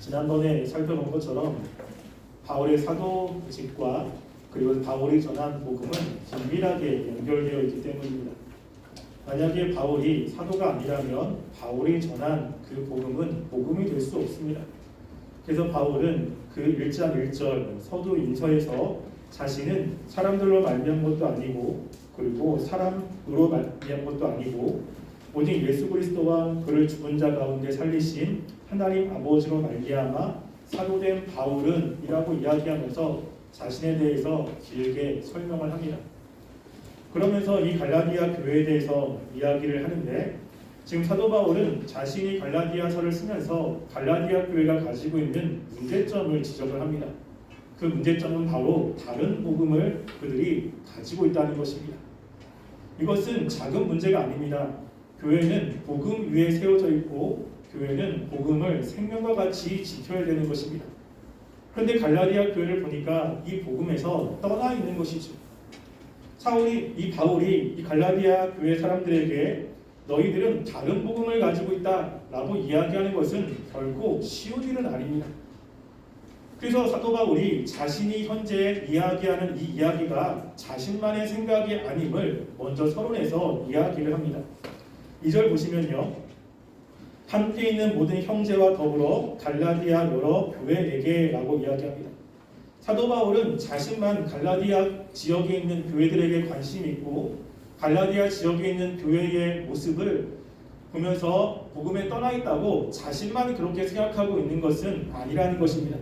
지난번에 살펴본 것처럼 바울의 사도직과 그리고 바울이 전한 복음은 긴밀하게 연결되어 있기 때문입니다. 만약에 바울이 사도가 아니라면 바울이 전한 그 복음은 복음이 될 수 없습니다. 그래서 바울은 그 1장 1절 서두인서에서 자신은 사람들로 말미암은 것도 아니고 그리고 사람으로 말미암은 것도 아니고 오직 예수 그리스도와 그를 죽은 자 가운데 살리신 하나님 아버지로 말미암아 사도된 바울은 이라고 이야기하면서 자신에 대해서 길게 설명을 합니다. 그러면서 이 갈라디아 교회에 대해서 이야기를 하는데 지금 사도 바울은 자신이 갈라디아서를 쓰면서 갈라디아 교회가 가지고 있는 문제점을 지적을 합니다. 그 문제점은 바로 다른 복음을 그들이 가지고 있다는 것입니다. 이것은 작은 문제가 아닙니다. 교회는 복음 위에 세워져 있고 교회는 복음을 생명과 같이 지켜야 되는 것입니다. 그런데 갈라디아 교회를 보니까 이 복음에서 떠나 있는 것이죠. 바울이 이 갈라디아 교회 사람들에게 너희들은 다른 복음을 가지고 있다라고 이야기하는 것은 결코 쉬운 일은 아닙니다. 그래서 사도 바울이 자신이 현재 이야기하는 이 이야기가 자신만의 생각이 아님을 먼저 서론에서 이야기를 합니다. 2절 보시면요. 함께 있는 모든 형제와 더불어 갈라디아 여러 교회에게 라고 이야기합니다. 사도 바울은 자신만 갈라디아 지역에 있는 교회들에게 관심이 있고 갈라디아 지역에 있는 교회의 모습을 보면서 복음에 떠나 있다고 자신만 그렇게 생각하고 있는 것은 아니라는 것입니다.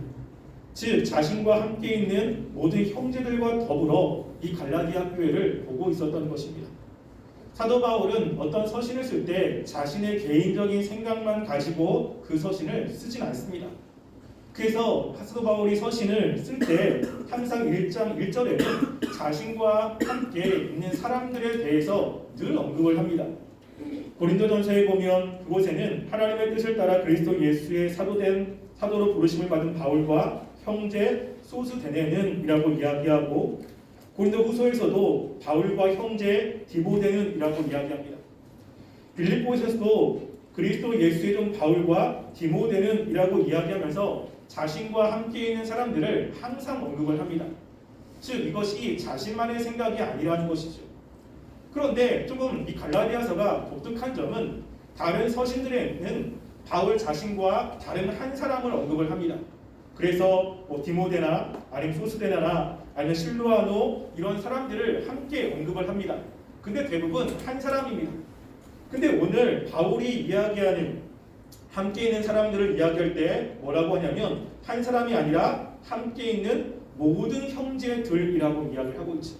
즉 자신과 함께 있는 모든 형제들과 더불어 이 갈라디아 교회를 보고 있었던 것입니다. 사도 바울은 어떤 서신을 쓸 때 자신의 개인적인 생각만 가지고 그 서신을 쓰진 않습니다. 그래서 사도 바울이 서신을 쓸 때 항상 1장 1절에는 자신과 함께 있는 사람들에 대해서 늘 언급을 합니다. 고린도전서에 보면 그곳에는 하나님의 뜻을 따라 그리스도 예수의 사도로 부르심을 받은 바울과 형제 소스데네는 이라고 이야기하고 고린도 후서에서도 바울과 형제 디모데는 이라고 이야기합니다. 빌립보에서도 그리스도 예수의 종 바울과 디모데는 이라고 이야기하면서 자신과 함께 있는 사람들을 항상 언급을 합니다. 즉 이것이 자신만의 생각이 아니라는 것이죠. 그런데 조금 이 갈라디아서가 독특한 점은 다른 서신들에는 바울 자신과 다른 한 사람을 언급을 합니다. 그래서 디모데나 아니면 소스데나나 아니면 실루아노 이런 사람들을 함께 언급을 합니다. 근데 대부분 한 사람입니다. 근데 오늘 바울이 이야기하는 함께 있는 사람들을 이야기할 때 뭐라고 하냐면 한 사람이 아니라 함께 있는 모든 형제들이라고 이야기를 하고 있죠.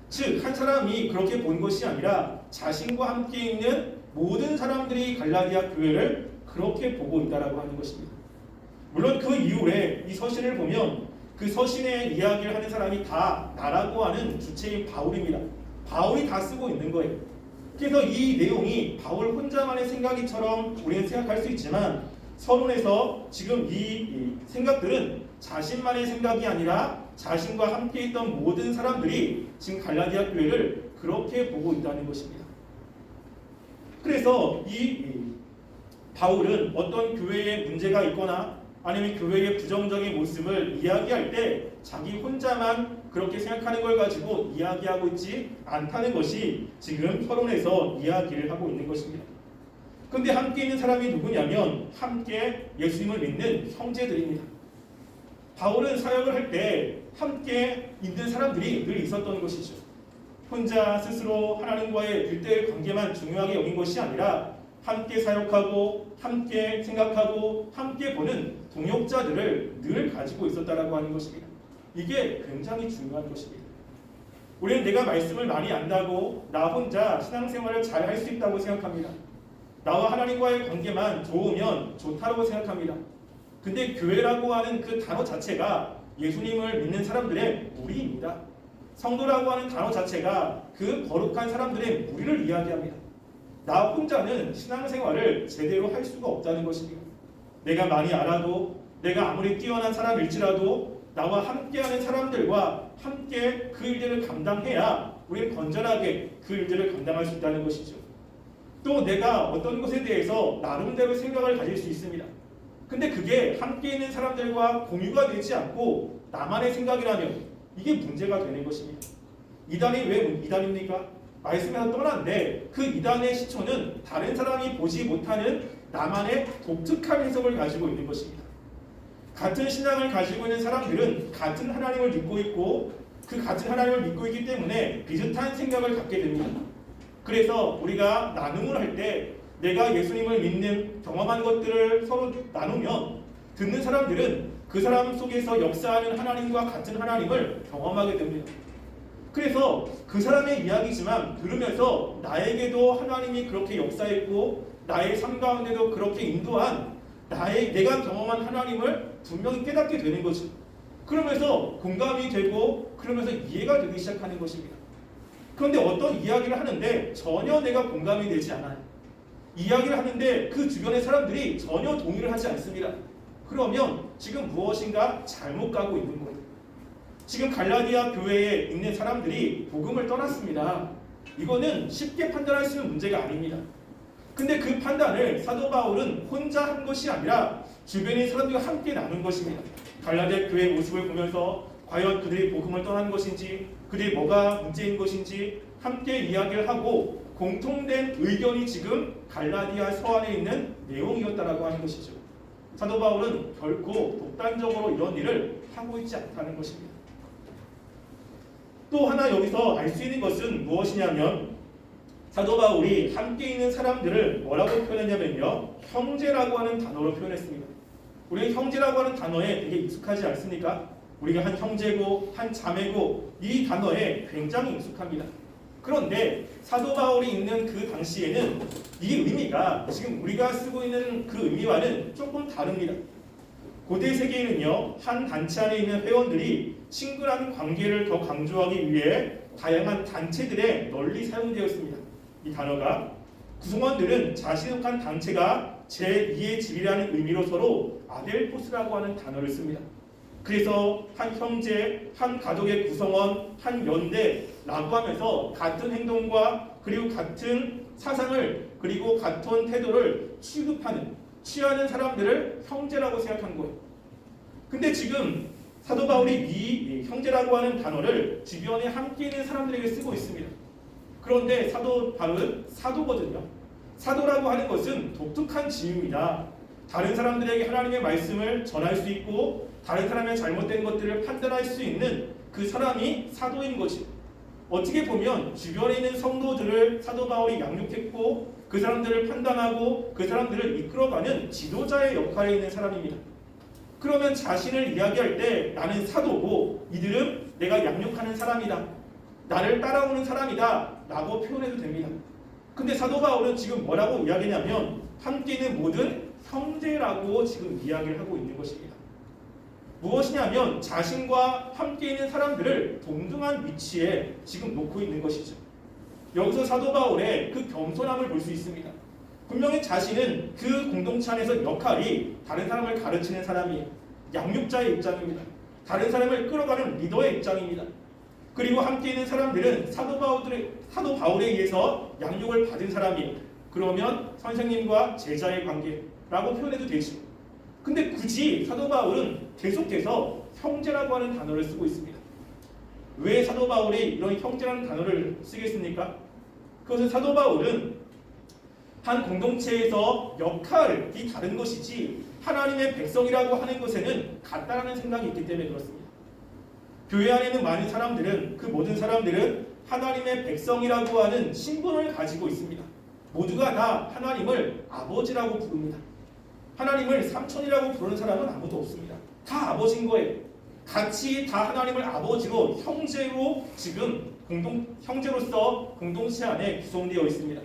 즉 한 사람이 그렇게 본 것이 아니라 자신과 함께 있는 모든 사람들이 갈라디아 교회를 그렇게 보고 있다라고 하는 것입니다. 물론 그 이후에 이 서신을 보면 그 서신에 이야기를 하는 사람이 다 나라고 하는 주체인 바울입니다. 바울이 다 쓰고 있는 거예요. 그래서 이 내용이 바울 혼자만의 생각이처럼 우리는 생각할 수 있지만 서론에서 지금 이 생각들은 자신만의 생각이 아니라 자신과 함께 있던 모든 사람들이 지금 갈라디아 교회를 그렇게 보고 있다는 것입니다. 그래서 이 바울은 어떤 교회에 문제가 있거나 아니면 교회의 부정적인 모습을 이야기할 때 자기 혼자만 그렇게 생각하는 걸 가지고 이야기하고 있지 않다는 것이 지금 서론에서 이야기를 하고 있는 것입니다. 그런데 함께 있는 사람이 누구냐면 함께 예수님을 믿는 형제들입니다. 바울은 사역을 할 때 함께 있는 사람들이 늘 있었던 것이죠. 혼자 스스로 하나님과의 1:1 관계만 중요하게 여긴 것이 아니라 함께 사역하고 함께 생각하고 함께 보는 동역자들을 늘 가지고 있었다라고 하는 것입니다. 이게 굉장히 중요한 것입니다. 우리는 내가 말씀을 많이 안다고 나 혼자 신앙생활을 잘 할 수 있다고 생각합니다. 나와 하나님과의 관계만 좋으면 좋다고 생각합니다. 근데 교회라고 하는 그 단어 자체가 예수님을 믿는 사람들의 무리입니다. 성도라고 하는 단어 자체가 그 거룩한 사람들의 무리를 이야기합니다. 나 혼자는 신앙생활을 제대로 할 수가 없다는 것입니다. 내가 많이 알아도 내가 아무리 뛰어난 사람일지라도 나와 함께하는 사람들과 함께 그 일들을 감당해야 우리는 건전하게 그 일들을 감당할 수 있다는 것이죠. 또 내가 어떤 것에 대해서 나름대로 생각을 가질 수 있습니다. 근데 그게 함께 있는 사람들과 공유가 되지 않고 나만의 생각이라면 이게 문제가 되는 것입니다. 이단이 왜 이단입니까? 말씀에서 떠난데 그 이단의 시초는 다른 사람이 보지 못하는 나만의 독특한 해석을 가지고 있는 것입니다. 같은 신앙을 가지고 있는 사람들은 같은 하나님을 믿고 있고 그 같은 하나님을 믿고 있기 때문에 비슷한 생각을 갖게 됩니다. 그래서 우리가 나눔을 할 때 내가 예수님을 믿는 경험한 것들을 서로 나누면 듣는 사람들은 그 사람 속에서 역사하는 하나님과 같은 하나님을 경험하게 됩니다. 그래서 그 사람의 이야기지만 들으면서 나에게도 하나님이 그렇게 역사했고 나의 삶 가운데도 그렇게 인도한 내가 경험한 하나님을 분명히 깨닫게 되는 거죠. 그러면서 공감이 되고 그러면서 이해가 되기 시작하는 것입니다. 그런데 어떤 이야기를 하는데 전혀 내가 공감이 되지 않아요. 이야기를 하는데 그 주변의 사람들이 전혀 동의를 하지 않습니다. 그러면 지금 무엇인가 잘못 가고 있는 거예요. 지금 갈라디아 교회에 있는 사람들이 복음을 떠났습니다. 이거는 쉽게 판단할 수 있는 문제가 아닙니다. 근데 그 판단을 사도 바울은 혼자 한 것이 아니라 주변의 사람들과 함께 나눈 것입니다. 갈라디아 교회의 모습을 보면서 과연 그들이 복음을 떠난 것인지 그들이 뭐가 문제인 것인지 함께 이야기를 하고 공통된 의견이 지금 갈라디아 서안에 있는 내용이었다라고 하는 것이죠. 사도 바울은 결코 독단적으로 이런 일을 하고 있지 않다는 것입니다. 또 하나 여기서 알 수 있는 것은 무엇이냐면 사도 바울이 함께 있는 사람들을 뭐라고 표현했냐면요, 형제라고 하는 단어로 표현했습니다. 우리는 형제라고 하는 단어에 되게 익숙하지 않습니까? 우리가 한 형제고 한 자매고 이 단어에 굉장히 익숙합니다. 그런데 사도 바울이 있는 그 당시에는 이 의미가 지금 우리가 쓰고 있는 그 의미와는 조금 다릅니다. 고대 세계에는요, 한 단체 안에 있는 회원들이 친근한 관계를 더 강조하기 위해 다양한 단체들에 널리 사용되었습니다. 이 단어가 구성원들은 자신에 속한 단체가 제2의 집이라는 의미로 서로 아델포스라고 하는 단어를 씁니다. 그래서 한 형제, 한 가족의 구성원, 한 연대라고 하면서 같은 행동과 그리고 같은 사상을 그리고 같은 태도를 취하는 사람들을 형제라고 생각한 거예요. 근데 지금 사도 바울이 이 형제라고 하는 단어를 주변에 함께 있는 사람들에게 쓰고 있습니다. 그런데 사도 바울은 사도거든요. 사도라고 하는 것은 독특한 지위입니다. 다른 사람들에게 하나님의 말씀을 전할 수 있고 다른 사람의 잘못된 것들을 판단할 수 있는 그 사람이 사도인 거지. 어떻게 보면 주변에 있는 성도들을 사도 바울이 양육했고 그 사람들을 판단하고 그 사람들을 이끌어가는 지도자의 역할에 있는 사람입니다. 그러면 자신을 이야기할 때 나는 사도고 이들은 내가 양육하는 사람이다, 나를 따라오는 사람이다 라고 표현해도 됩니다. 근데 사도 바울은 지금 뭐라고 이야기냐면 함께 있는 모든 형제라고 지금 이야기를 하고 있는 것입니다. 무엇이냐면 자신과 함께 있는 사람들을 동등한 위치에 지금 놓고 있는 것이죠. 여기서 사도 바울의 그 겸손함을 볼 수 있습니다. 분명히 자신은 그 공동체 안에서 역할이 다른 사람을 가르치는 사람이에요. 양육자의 입장입니다. 다른 사람을 끌어가는 리더의 입장입니다. 그리고 함께 있는 사람들은 사도 바울에 의해서 양육을 받은 사람이에요. 그러면 선생님과 제자의 관계라고 표현해도 되죠. 근데 굳이 사도 바울은 계속해서 형제라고 하는 단어를 쓰고 있습니다. 왜 사도 바울이 이런 형제라는 단어를 쓰겠습니까? 그것은 사도 바울은 한 공동체에서 역할이 다른 것이지 하나님의 백성이라고 하는 것에는 같다라는 생각이 있기 때문에 그렇습니다. 교회 안에 있는 많은 사람들은 그 모든 사람들은 하나님의 백성이라고 하는 신분을 가지고 있습니다. 모두가 다 하나님을 아버지라고 부릅니다. 하나님을 삼촌이라고 부르는 사람은 아무도 없습니다. 다 아버지인 거예요. 같이 다 하나님을 아버지로 형제로 지금 형제로서 공동체 안에 구성되어 있습니다.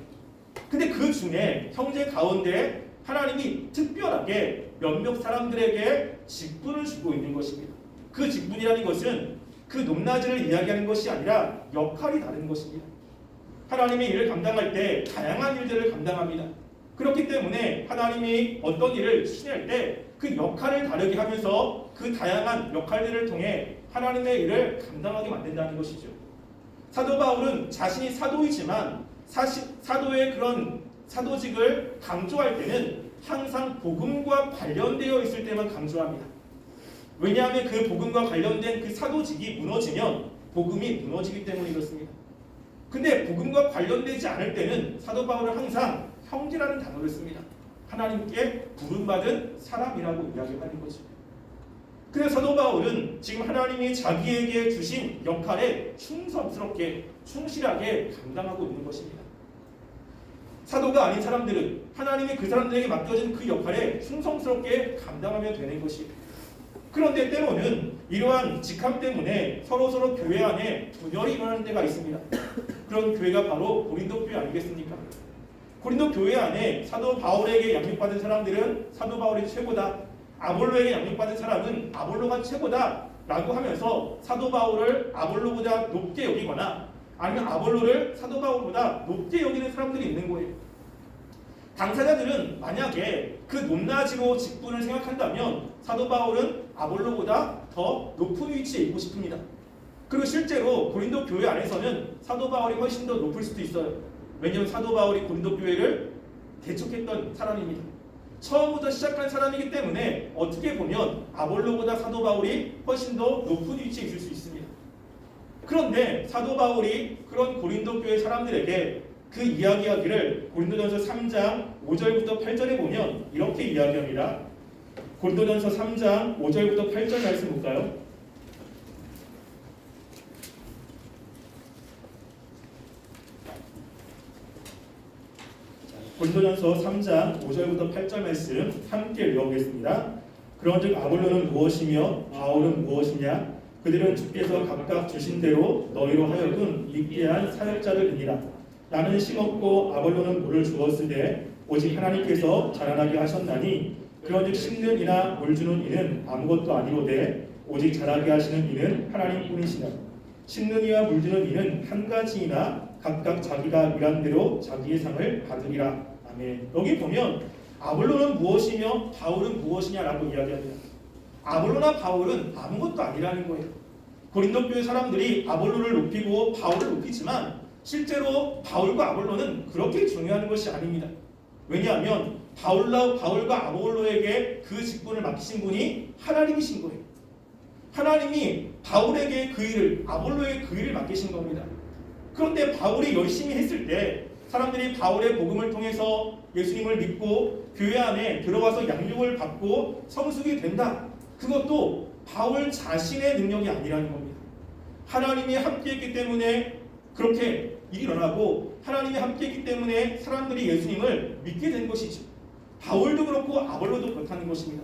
근데 그 중에 형제 가운데 하나님이 특별하게 몇몇 사람들에게 직분을 주고 있는 것입니다. 그 직분이라는 것은 그 높낮이를 이야기하는 것이 아니라 역할이 다른 것입니다. 하나님의 일을 감당할 때 다양한 일들을 감당합니다. 그렇기 때문에 하나님이 어떤 일을 추진할 때 그 역할을 다르게 하면서 그 다양한 역할들을 통해 하나님의 일을 감당하게 만든다는 것이죠. 사도 바울은 자신이 사도이지만 사도의 그런 사도직을 강조할 때는 항상 복음과 관련되어 있을 때만 강조합니다. 왜냐하면 그 복음과 관련된 그 사도직이 무너지면 복음이 무너지기 때문에 그렇습니다. 근데 복음과 관련되지 않을 때는 사도 바울은 항상 형제라는 단어를 씁니다. 하나님께 부름받은 사람이라고 이야기하는 거죠. 그래서 사도 바울은 지금 하나님이 자기에게 주신 역할에 충성스럽게 충실하게 감당하고 있는 것입니다. 사도가 아닌 사람들은 하나님이 그 사람들에게 맡겨진 그 역할에 충성스럽게 감당하면 되는 것이에요. 그런데 때로는 이러한 직함 때문에 서로 교회 안에 분열이 일어나는 때가 있습니다. 그런 교회가 바로 고린도 교회 아니겠습니까? 고린도 교회 안에 사도 바울에게 양육받은 사람들은 사도 바울이 최고다, 아볼로에게 양육받은 사람은 아볼로가 최고다 라고 하면서 사도 바울을 아볼로보다 높게 여기거나 아니면 아볼로를 사도 바울보다 높게 여기는 사람들이 있는 거예요. 당사자들은 만약에 그 높낮이로 직분을 생각한다면 사도 바울은 아볼로보다 더 높은 위치에 있고 싶습니다. 그리고 실제로 고린도 교회 안에서는 사도 바울이 훨씬 더 높을 수도 있어요. 왜냐하면 사도 바울이 고린도 교회를 개척했던 사람입니다. 처음부터 시작한 사람이기 때문에 어떻게 보면 아볼로보다 사도 바울이 훨씬 더 높은 위치에 있을 수 있습니다. 그런데 사도 바울이 그런 고린도 교회 사람들에게 그 이야기하기를 고린도전서 3장 5절부터 8절에 보면 이렇게 이야기합니다. 고린도전서 3장 5절부터 8절 말씀 볼까요? 고린도전서 3장 5절부터 8절 말씀 함께 읽어보겠습니다. 그런즉 아볼로는 무엇이며 바울은 무엇이냐? 그들은 주께서 각각 주신 대로 너희로 하여금 믿게 한 사역자들이니라. 나는 심었고 아볼로는 물을 주었으되 오직 하나님께서 자라나게 하셨나니 그런즉 심는 이나 물 주는 이는 아무것도 아니로되 오직 자라게 하시는 이는 하나님뿐이시라. 심는 이와 물 주는 이는 한 가지이나 각각 자기가 일한 대로 자기의 상을 받으리라. 아멘. 여기 보면 아볼로는 무엇이며 바울은 무엇이냐라고 이야기합니다. 아볼로나 바울은 아무것도 아니라는 거예요. 고린도 교회 사람들이 아볼로를 높이고 바울을 높이지만 실제로 바울과 아볼로는 그렇게 중요한 것이 아닙니다. 왜냐하면 바울과 아볼로에게 그 직분을 맡기신 분이 하나님이신 거예요. 하나님이 바울에게 그 일을, 아볼로에게 그 일을 맡기신 겁니다. 그런데 바울이 열심히 했을 때 사람들이 바울의 복음을 통해서 예수님을 믿고 교회 안에 들어와서 양육을 받고 성숙이 된다. 그것도 바울 자신의 능력이 아니라는 겁니다. 하나님이 함께했기 때문에 그렇게 일이 일어나고 하나님이 함께했기 때문에 사람들이 예수님을 믿게 된 것이죠. 바울도 그렇고 아볼로도 그렇다는 것입니다.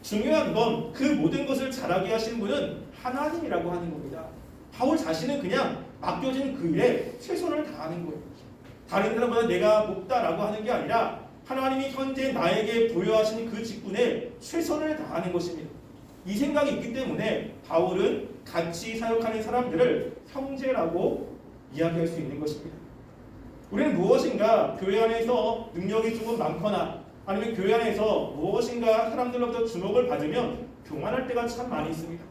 중요한 건 그 모든 것을 잘하게 하신 분은 하나님이라고 하는 겁니다. 바울 자신은 그냥 맡겨진 그 일에 최선을 다하는 거예요. 다른 사람보다 내가 높다라고 하는 게 아니라 하나님이 현재 나에게 부여하신 그 직분에 최선을 다하는 것입니다. 이 생각이 있기 때문에 바울은 같이 사역하는 사람들을 형제라고 이야기할 수 있는 것입니다. 우리는 무엇인가 교회 안에서 능력이 조금 많거나 아니면 교회 안에서 무엇인가 사람들로부터 주목을 받으면 교만할 때가 참 많이 있습니다.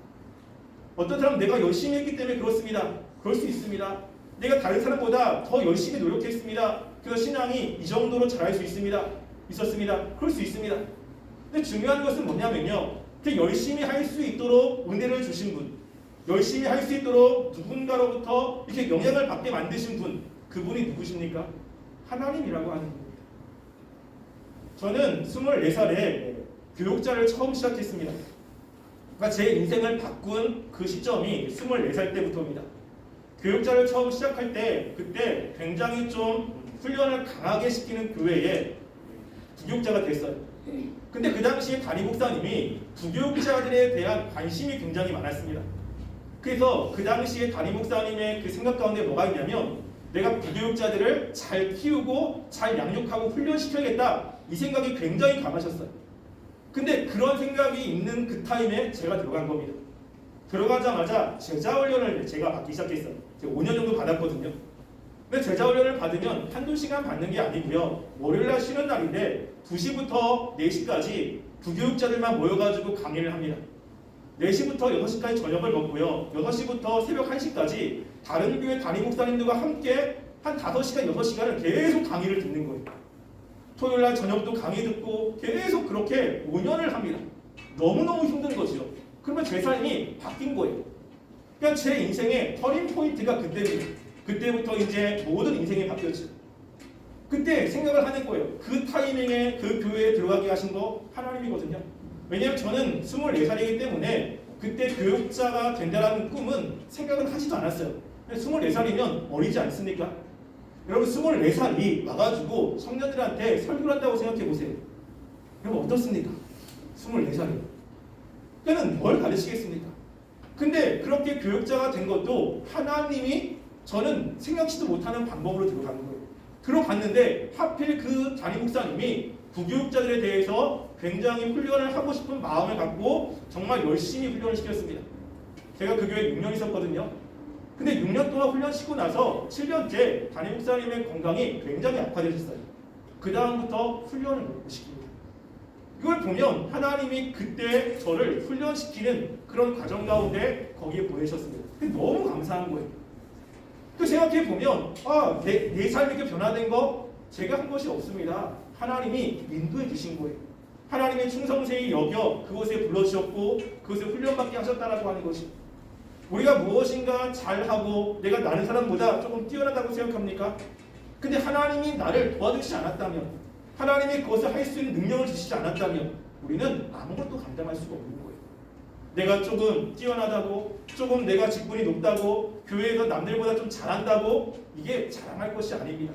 어떤 사람은 내가 열심히 했기 때문에 그렇습니다. 그럴 수 있습니다. 내가 다른 사람보다 더 열심히 노력했습니다. 그래서 신앙이 이 정도로 잘할 수 있었습니다. 그럴 수 있습니다. 근데 중요한 것은 뭐냐면요. 그 열심히 할 수 있도록 은혜를 주신 분, 열심히 할 수 있도록 누군가로부터 이렇게 영향을 받게 만드신 분, 그분이 누구십니까? 하나님이라고 하는 겁니다. 저는 24살에 교육자를 처음 시작했습니다. 그러니까 제 인생을 바꾼 그 시점이 24살 때부터입니다. 교육자를 처음 시작할 때 그때 굉장히 좀 훈련을 강하게 시키는 교회에 부교육자가 됐어요. 근데 그 당시에 담임 목사님이 부교육자들에 대한 관심이 굉장히 많았습니다. 그래서 그 당시에 담임 목사님의 그 생각 가운데 뭐가 있냐면 내가 부교육자들을 잘 키우고 잘 양육하고 훈련시켜야겠다 이 생각이 굉장히 강하셨어요. 근데 그런 생각이 있는 그 타임에 제가 들어간 겁니다. 들어가자마자 제자훈련을 제가 받기 시작했어요. 제가 5년 정도 받았거든요. 근데 제자훈련을 받으면 한두 시간 받는 게 아니고요. 월요일날 쉬는 날인데 2시부터 4시까지 부교육자들만 모여가지고 강의를 합니다. 4시부터 6시까지 저녁을 먹고요. 6시부터 새벽 1시까지 다른 교회 담임 목사님들과 함께 한 5시간, 6시간을 계속 강의를 듣는 거예요. 토요일 날 저녁도 강의 듣고 계속 그렇게 5년을 합니다. 너무너무 힘든 거죠. 그러면 제 삶이 바뀐 거예요. 그러니까 제 인생의 터닝 포인트가 그때입니다. 그때부터 이제 모든 인생이 바뀌었죠. 그때 생각을 하는 거예요. 그 타이밍에 그 교회에 들어가게 하신 거 하나님이거든요. 왜냐하면 저는 24살이기 때문에 그때 교육자가 된다는 꿈은 생각은 하지도 않았어요. 24살이면 어리지 않습니까? 여러분 24살이 와가지고 청년들한테 설교를 한다고 생각해 보세요. 여러분 어떻습니까? 24살이요. 그는 뭘 가르치겠습니까? 근데 그렇게 교육자가 된 것도 하나님이 저는 생각지도 못하는 방법으로 들어가는 거예요. 들어갔는데 하필 그 담임 목사님이 부교육자들에 대해서 굉장히 훈련을 하고 싶은 마음을 갖고 정말 열심히 훈련을 시켰습니다. 제가 그 교회에 6년 있었거든요. 근데 6년 동안 훈련시키고 나서 7년째 담임 목사님의 건강이 굉장히 악화되셨어요. 그 다음부터 훈련을 못 시킵니다. 이걸 보면 하나님이 그때 저를 훈련시키는 그런 과정 가운데 거기에 보내셨습니다. 너무 감사한 거예요. 그 생각해 보면 내 삶이 이렇게 변화된 거 제가 한 것이 없습니다. 하나님이 인도해 주신 거예요. 하나님의 충성세히 여겨 그곳에 불러주셨고 그것에 훈련받게 하셨다라고 하는 것이 우리가 무엇인가 잘하고 내가 다른 사람보다 조금 뛰어나다고 생각합니까? 근데 하나님이 나를 도와주시지 않았다면 하나님이 그것을 할 수 있는 능력을 주시지 않았다면 우리는 아무것도 감당할 수가 없는 거예요. 내가 조금 뛰어나다고 조금 내가 직분이 높다고 교회에서 남들보다 좀 잘한다고 이게 자랑할 것이 아닙니다.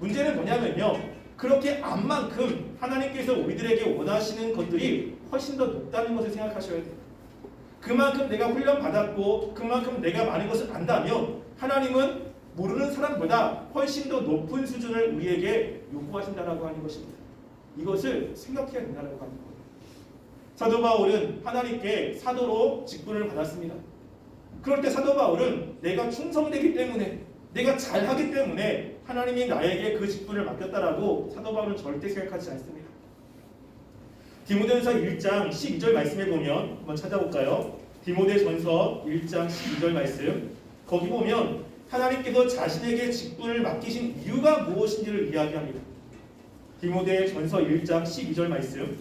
문제는 뭐냐면요. 그렇게 암만큼 하나님께서 우리들에게 원하시는 것들이 훨씬 더 높다는 것을 생각하셔야 돼요. 그만큼 내가 훈련받았고 그만큼 내가 많은 것을 안다면 하나님은 모르는 사람보다 훨씬 더 높은 수준을 우리에게 요구하신다라고 하는 것입니다. 이것을 생각해야 된다라고 하는 거예요. 사도 바울은 하나님께 사도로 직분을 받았습니다. 그럴 때 사도 바울은 내가 충성되기 때문에 내가 잘하기 때문에 하나님이 나에게 그 직분을 맡겼다라고 사도 바울은 절대 생각하지 않습니다. 디모데전서 1장 12절 말씀에 보면 한번 찾아볼까요? 디모데전서 1장 12절 말씀 거기 보면 하나님께서 자신에게 직분을 맡기신 이유가 무엇인지를 이야기합니다. 디모데전서 1장 12절 말씀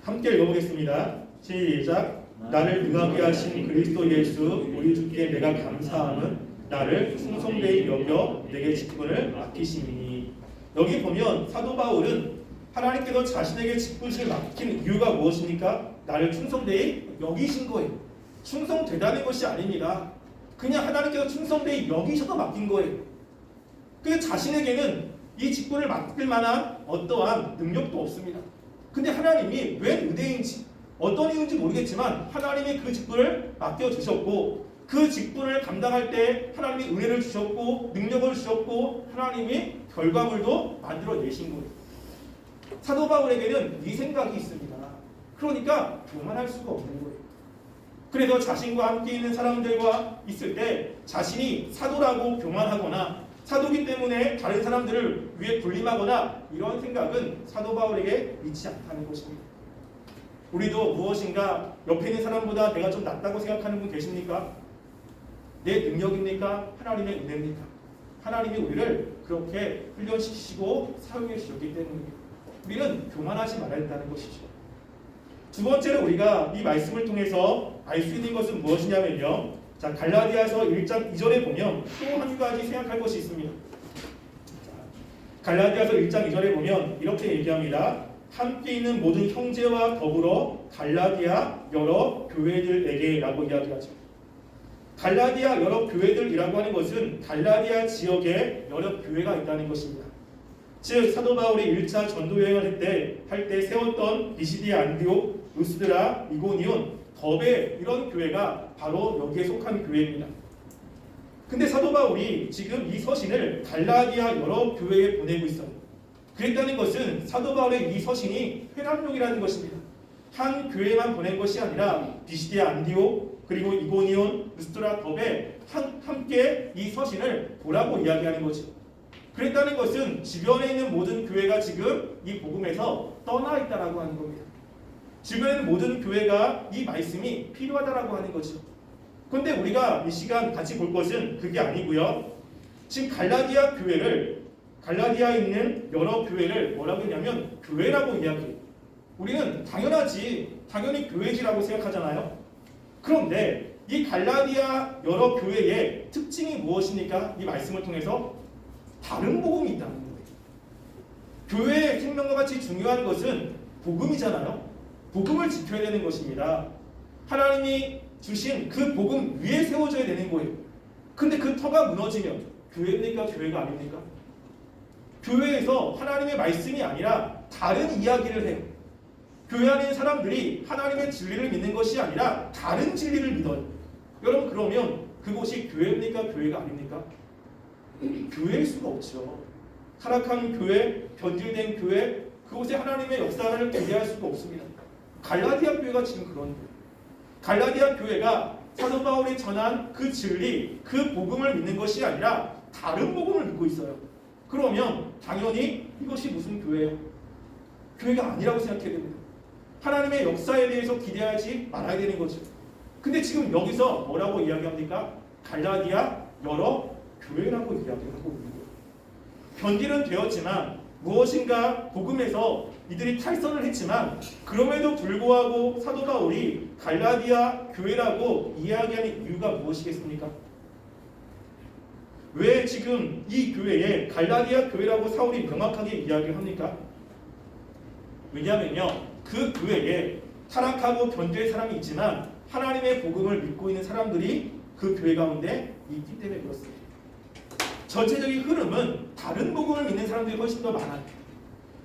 함께 읽어보겠습니다. 시작. 나를 능하게 하신 그리스도 예수 우리 주께 내가 감사함은 나를 충성되이 여겨 내게 직분을 맡기심이니. 여기 보면 사도 바울은 하나님께서 자신에게 직분을 맡긴 이유가 무엇입니까? 나를 충성되이 여기신 거예요. 충성되다는 것이 아닙니다. 그냥 하나님께서 충성되이 여기셔서 맡긴 거예요. 그 자신에게는 이 직분을 맡을 만한 어떠한 능력도 없습니다. 근데 하나님이 왜 은혜인지 어떤 이유인지 모르겠지만 하나님이 그 직분을 맡겨주셨고 그 직분을 감당할 때 하나님이 은혜를 주셨고 능력을 주셨고 하나님이 결과물도 만들어내신 거예요. 사도 바울에게는 이 생각이 있습니다. 그러니까 교만할 수가 없는 거예요. 그래서 자신과 함께 있는 사람들과 있을 때 자신이 사도라고 교만하거나 사도기 때문에 다른 사람들을 위해 군림하거나 이런 생각은 사도 바울에게 있지 않다는 것입니다. 우리도 무엇인가 옆에 있는 사람보다 내가 좀 낫다고 생각하는 분 계십니까? 내 능력입니까? 하나님의 은혜입니까? 하나님이 우리를 그렇게 훈련시키시고 사용해 주셨기 때문입니다. 우리는 교만하지 말아야 한다는 것이죠. 두 번째로 우리가 이 말씀을 통해서 알 수 있는 것은 무엇이냐면요. 자, 갈라디아서 1장 2절에 보면 또 한 가지 생각할 것이 있습니다. 갈라디아서 1장 2절에 보면 이렇게 얘기합니다. 함께 있는 모든 형제와 더불어 갈라디아 여러 교회들에게 라고 이야기하죠. 갈라디아 여러 교회들이라고 하는 것은 갈라디아 지역에 여러 교회가 있다는 것입니다. 즉 사도 바울이 1차 전도 여행을 할 때 세웠던 비시디아, 안디옥, 루스드라, 이고니온, 더베 이런 교회가 바로 여기에 속한 교회입니다. 근데 사도 바울이 지금 이 서신을 갈라디아 여러 교회에 보내고 있어요. 그랬다는 것은 사도 바울의 이 서신이 회람용이라는 것입니다. 한 교회만 보낸 것이 아니라 비시디아, 안디옥, 그리고 이고니온, 루스드라, 더베 함께 이 서신을 보라고 이야기하는 거죠. 그랬다는 것은 주변에 있는 모든 교회가 지금 이 복음에서 떠나 있다라고 하는 겁니다. 주변에 있는 모든 교회가 이 말씀이 필요하다라고 하는 거죠. 그런데 우리가 이 시간 같이 볼 것은 그게 아니고요. 지금 갈라디아에 있는 여러 교회를 뭐라고 했냐면 교회라고 이야기해요. 우리는 당연히 교회지라고 생각하잖아요. 그런데 이 갈라디아 여러 교회의 특징이 무엇입니까? 이 말씀을 통해서 다른 복음이 있다는 거예요. 교회의 생명과 같이 중요한 것은 복음이잖아요. 복음을 지켜야 되는 것입니다. 하나님이 주신 그 복음 위에 세워져야 되는 거예요. 근데 그 터가 무너지면 교회입니까? 교회가 아닙니까? 교회에서 하나님의 말씀이 아니라 다른 이야기를 해요. 교회 안에 있는 사람들이 하나님의 진리를 믿는 것이 아니라 다른 진리를 믿어요. 여러분, 그러면 그곳이 교회입니까? 교회가 아닙니까? 교회일 수가 없죠. 타락한 교회, 변질된 교회, 그곳에 하나님의 역사를 기대할 수가 없습니다. 갈라디아 교회가 지금 그런 거예요. 갈라디아 교회가 사도 바울이 전한 그 진리, 그 복음을 믿는 것이 아니라 다른 복음을 믿고 있어요. 그러면 당연히 이것이 무슨 교회예요? 교회가 아니라고 생각해야 됩니다. 하나님의 역사에 대해서 기대하지 말아야 되는 거죠. 근데 지금 여기서 뭐라고 이야기합니까? 갈라디아 여러 교회라고 이야기하고 있는 거예요. 변질은 되었지만 무엇인가 복음에서 이들이 탈선을 했지만 그럼에도 불구하고 사도 바울이 갈라디아 교회라고 이야기하는 이유가 무엇이겠습니까? 왜 지금 이 교회에 갈라디아 교회라고 사울이 명확하게 이야기를 합니까? 왜냐하면요, 그 교회에 타락하고 변질의 사람이 있지만 하나님의 복음을 믿고 있는 사람들이 그 교회 가운데 있기 때문에 그렇습니다. 전체적인 흐름은 다른 복음을 믿는 사람들이 훨씬 더 많아요.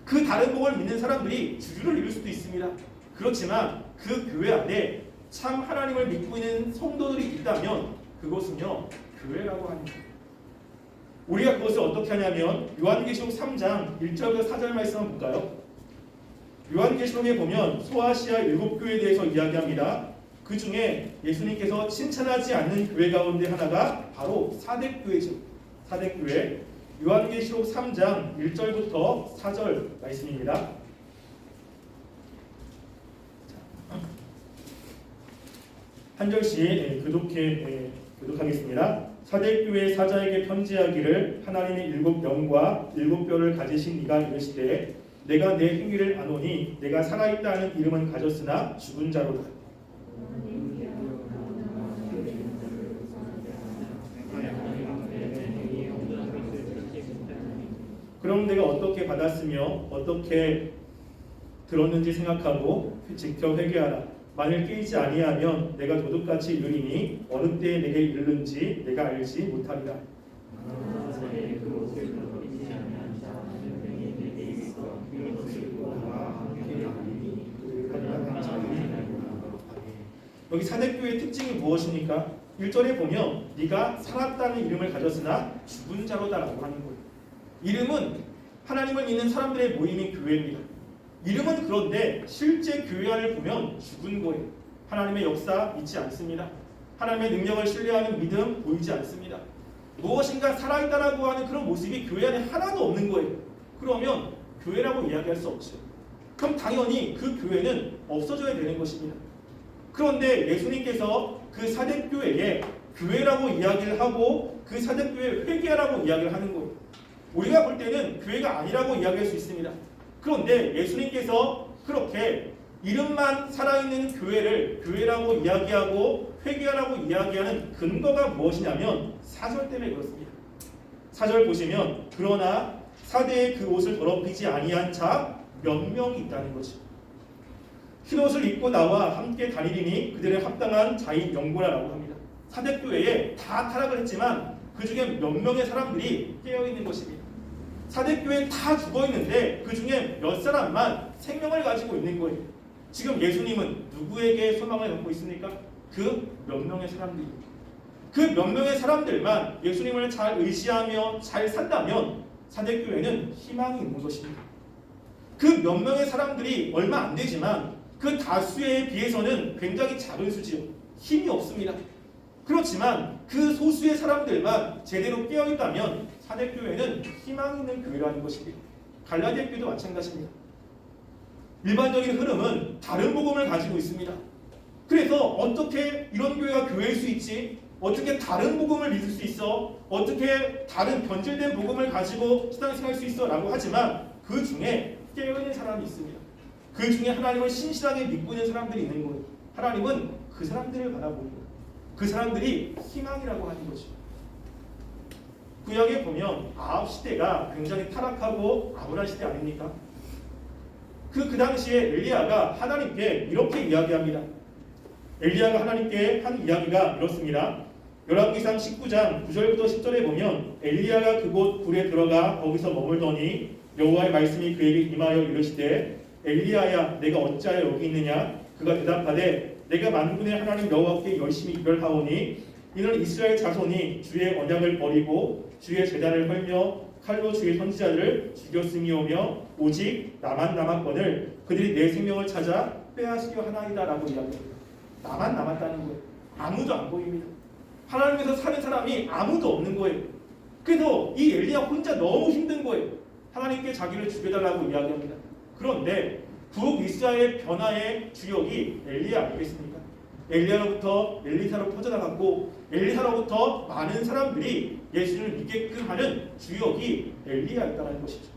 그 다른 복음을 믿는 사람들이 주주를 이룰 수도 있습니다. 그렇지만 그 교회 안에 참 하나님을 믿고 있는 성도들이 있다면 그것은요, 교회라고 하는 거예요. 우리가 그것을 어떻게 하냐면 요한계시록 3장 1절부터 4절 말씀 한번 볼까요? 요한계시록에 보면 소아시아 7교회에 대해서 이야기합니다. 그 중에 예수님께서 칭찬하지 않는 교회 가운데 하나가 바로 사대교회죠. 사대교회. 요한계시록 3장 1절부터 4절 말씀입니다. 한 절씩 교독하겠습니다. 사대교회 사자에게 편지하기를 하나님의 7영과 7뼈를 가지신 이가 이르시되 내가 내 행위를 아노니 내가 살아있다 하는 이름은 가졌으나 죽은 자로다. 그럼 내가 어떻게 받았으며 어떻게 들었는지 생각하고 직접 회개하라. 만일 깨이지 아니하면 내가 도둑같이 이르리니 어느 때에 내게 이르는지 내가 알지 못하리라. 여기 사대교회의 특징이 무엇입니까? 1절에 보면 네가 살았다는 이름을 가졌으나 죽은 자로다라고 하는 거예요. 이름은 하나님을 믿는 사람들의 모임인 교회입니다. 이름은 그런데 실제 교회 안을 보면 죽은 거예요. 하나님의 역사 믿지 않습니다. 하나님의 능력을 신뢰하는 믿음 보이지 않습니다. 무엇인가 살아있다라고 하는 그런 모습이 교회 안에 하나도 없는 거예요. 그러면 교회라고 이야기할 수 없죠. 그럼 당연히 그 교회는 없어져야 되는 것입니다. 그런데 예수님께서 그 사대교회에 교회라고 이야기를 하고 그 사대교회 회개하라고 이야기를 하는 거예요. 우리가 볼 때는 교회가 아니라고 이야기할 수 있습니다. 그런데 예수님께서 그렇게 이름만 살아있는 교회를 교회라고 이야기하고 회개하라고 이야기하는 근거가 무엇이냐면 4절 때문에 그렇습니다. 4절 보시면 그러나 사대의 그 옷을 더럽히지 아니한 자 몇 명이 있다는 거죠. 흰옷을 입고 나와 함께 다니리니 그들의 합당한 자인 영고라라고 합니다. 사대교회에 다 타락을 했지만 그 중에 몇 명의 사람들이 깨어있는 것입니다. 사대교회에 다 죽어있는데 그 중에 몇 사람만 생명을 가지고 있는 거예요. 지금 예수님은 누구에게 소망을 갖고 있습니까? 그 몇 명의 사람들입니다. 그 몇 명의 사람들만 예수님을 잘 의지하며 잘 산다면 사대교회는 희망이 있는 것입니다. 그 몇 명의 사람들이 얼마 안 되지만 그 다수에 비해서는 굉장히 작은 수지요. 힘이 없습니다. 그렇지만 그 소수의 사람들만 제대로 깨어있다면 사대교회는 희망 있는 교회라는 것입니다. 갈라디아 교회도 마찬가지입니다. 일반적인 흐름은 다른 복음을 가지고 있습니다. 그래서 어떻게 이런 교회가 교회일 수 있지? 어떻게 다른 복음을 믿을 수 있어? 어떻게 다른 변질된 복음을 가지고 신앙생활할 수 있어? 라고 하지만 그 중에 깨어있는 사람이 있습니다. 그 중에 하나님을 신실하게 믿고 있는 사람들이 있는 거예요. 하나님은 그 사람들을 바라보고 그 사람들이 희망이라고 하는 거죠. 구약에 보면 아합 시대가 굉장히 타락하고 암울한 시대 아닙니까? 그 당시에 엘리야가 하나님께 이렇게 이야기합니다. 엘리야가 하나님께 한 이야기가 이렇습니다. 열왕기상 19장 9절부터 10절에 보면 엘리야가 그곳 굴에 들어가 거기서 머물더니 여호와의 말씀이 그에게 임하여 이르시되 엘리야야 내가 어찌하여 여기 있느냐? 그가 대답하되 내가 만군의 하나님 여호와께 열심히 기별하오니 이는 이스라엘 자손이 주의 언약을 버리고 주의 제단을 헐며 칼로 주의 선지자들을 죽였음이오며 오직 나만 남았거늘 그들이 내 생명을 찾아 빼앗으려 하나이다 라고 이야기합니다. 나만 남았다는 거예요. 아무도 안 보입니다. 하나님께서 사는 사람이 아무도 없는 거예요. 그래서 이 엘리야 혼자 너무 힘든 거예요. 하나님께 자기를 죽여달라고 이야기합니다. 그런데 북이스라엘 변화의 주역이 엘리야 아니겠습니까? 엘리야로부터 엘리사로 퍼져나갔고 엘리사로부터 많은 사람들이 예수를 믿게끔 하는 주역이 엘리야였다는 것이죠.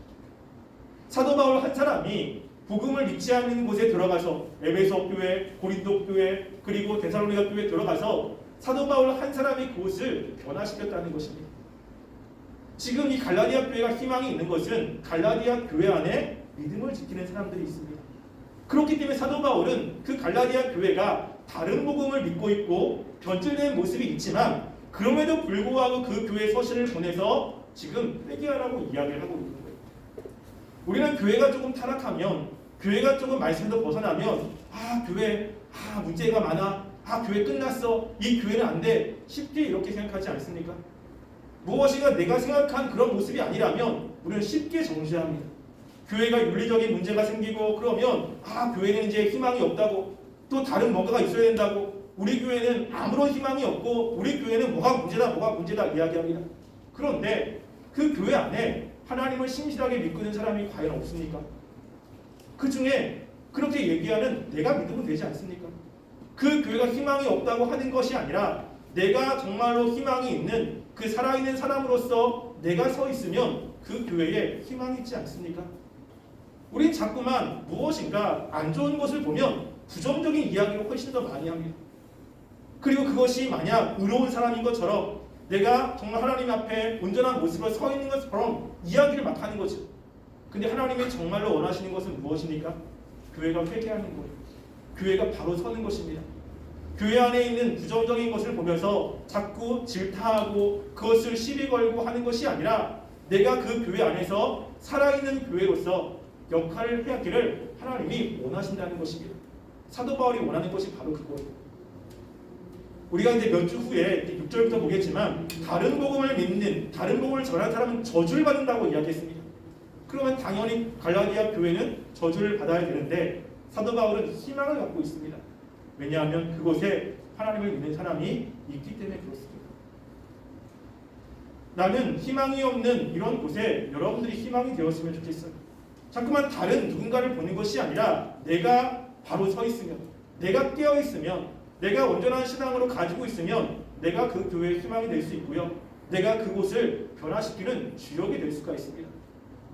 사도 바울 한 사람이 복음을 믿지 않는 곳에 들어가서 에베소 교회, 고린도 교회, 그리고 데살로니가 교회에 들어가서 사도 바울 한 사람이 그곳을 변화시켰다는 것입니다. 지금 이 갈라디아 교회가 희망이 있는 것은 갈라디아 교회 안에 믿음을 지키는 사람들이 있습니다. 그렇기 때문에 사도 바울은 그 갈라디아 교회가 다른 복음을 믿고 있고 변질된 모습이 있지만 그럼에도 불구하고 그 교회 서신을 보내서 지금 회개하라고 이야기를 하고 있는 거예요. 우리는 교회가 조금 타락하면 교회가 조금 말씀에서 벗어나면 교회 문제가 많아 교회 끝났어 이 교회는 안 돼 쉽게 이렇게 생각하지 않습니까? 무엇인가 내가 생각한 그런 모습이 아니라면 우리는 쉽게 정죄합니다. 교회가 윤리적인 문제가 생기고 그러면 교회는 이제 희망이 없다고 또 다른 뭔가가 있어야 된다고 우리 교회는 아무런 희망이 없고 우리 교회는 뭐가 문제다 이야기합니다. 그런데 그 교회 안에 하나님을 신실하게 믿고 있는 사람이 과연 없습니까? 그 중에 그렇게 얘기하는 내가 믿으면 되지 않습니까? 그 교회가 희망이 없다고 하는 것이 아니라 내가 정말로 희망이 있는 그 살아있는 사람으로서 내가 서 있으면 그 교회에 희망이 있지 않습니까? 우린 자꾸만 무엇인가 안 좋은 것을 보면 부정적인 이야기를 훨씬 더 많이 합니다. 그리고 그것이 만약 의로운 사람인 것처럼 내가 정말 하나님 앞에 온전한 모습으로 서 있는 것처럼 이야기를 막 하는 거죠. 근데 하나님이 정말로 원하시는 것은 무엇입니까? 교회가 회개하는 거예요. 교회가 바로 서는 것입니다. 교회 안에 있는 부정적인 것을 보면서 자꾸 질타하고 그것을 시비 걸고 하는 것이 아니라 내가 그 교회 안에서 살아있는 교회로서 역할을 해야기를 하나님이 원하신다는 것입니다. 사도 바울이 원하는 것이 바로 그거예요. 우리가 이제 몇 주 후에 6절부터 보겠지만 다른 복음을 믿는 다른 복음을 전하는 사람은 저주를 받는다고 이야기했습니다. 그러면 당연히 갈라디아 교회는 저주를 받아야 되는데 사도 바울은 희망을 갖고 있습니다. 왜냐하면 그곳에 하나님을 믿는 사람이 있기 때문에 그렇습니다. 나는 희망이 없는 이런 곳에 여러분들이 희망이 되었으면 좋겠어요. 자꾸만 다른 누군가를 보는 것이 아니라 내가 바로 서 있으면 내가 깨어 있으면 내가 온전한 신앙으로 가지고 있으면 내가 그 교회의 희망이 될 수 있고요. 내가 그곳을 변화시키는 주역이 될 수가 있습니다.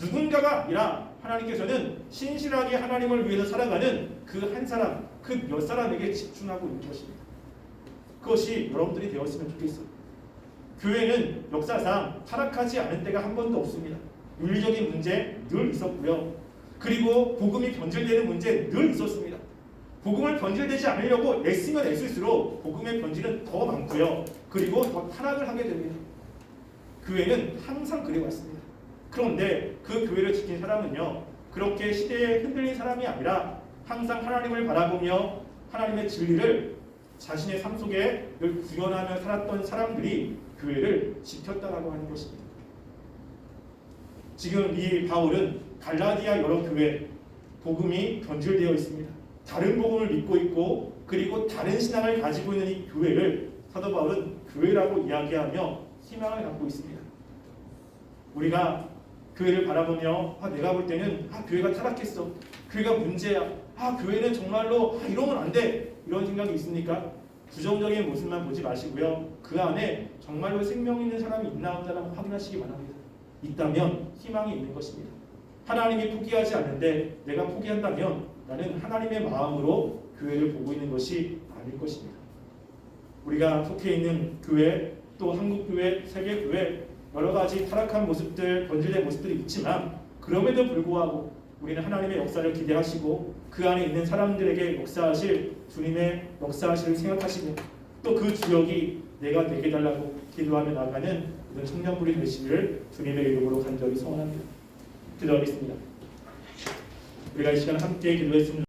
누군가가 아니라 하나님께서는 신실하게 하나님을 위해서 살아가는 그 한 사람, 그 몇 사람에게 집중하고 있는 것입니다. 그것이 여러분들이 되었으면 좋겠어요. 교회는 역사상 타락하지 않은 때가 한 번도 없습니다. 윤리적인 문제 늘 있었고요. 그리고 복음이 변질되는 문제 늘 있었습니다. 복음을 변질되지 않으려고 애쓰면 애쓸수록 복음의 변질은 더 많고요. 그리고 더 타락을 하게 됩니다. 교회는 항상 그래왔습니다. 그런데 그 교회를 지킨 사람은요. 그렇게 시대에 흔들린 사람이 아니라 항상 하나님을 바라보며 하나님의 진리를 자신의 삶 속에 늘 구현하며 살았던 사람들이 교회를 지켰다라고 하는 것입니다. 지금 이 바울은 갈라디아 여러 교회 복음이 변질되어 있습니다. 다른 복음을 믿고 있고 그리고 다른 신앙을 가지고 있는 이 교회를 사도 바울은 교회라고 이야기하며 희망을 갖고 있습니다. 우리가 교회를 바라보며 내가 볼 때는 교회가 타락했어. 교회가 문제야. 교회는 정말로 이러면 안 돼. 이런 생각이 있습니까? 부정적인 모습만 보지 마시고요. 그 안에 정말로 생명 있는 사람이 있나 없나 한번 확인하시기 바랍니다. 있다면 희망이 있는 것입니다. 하나님이 포기하지 않는데 내가 포기한다면 나는 하나님의 마음으로 교회를 보고 있는 것이 아닐 것입니다. 우리가 속해 있는 교회, 또 한국교회, 세계교회 여러 가지 타락한 모습들, 변질된 모습들이 있지만 그럼에도 불구하고 우리는 하나님의 역사를 기대하시고 그 안에 있는 사람들에게 역사하실 주님의 역사하시를 생각하시고 또 그 주역이 내가 되게 달라고 기도하며 나가는 그런 청년부리 되시기를 주님의 이름으로 간절히 소원합니다. 기도하겠습니다. 우리가 이 시간 함께 기도했습니다.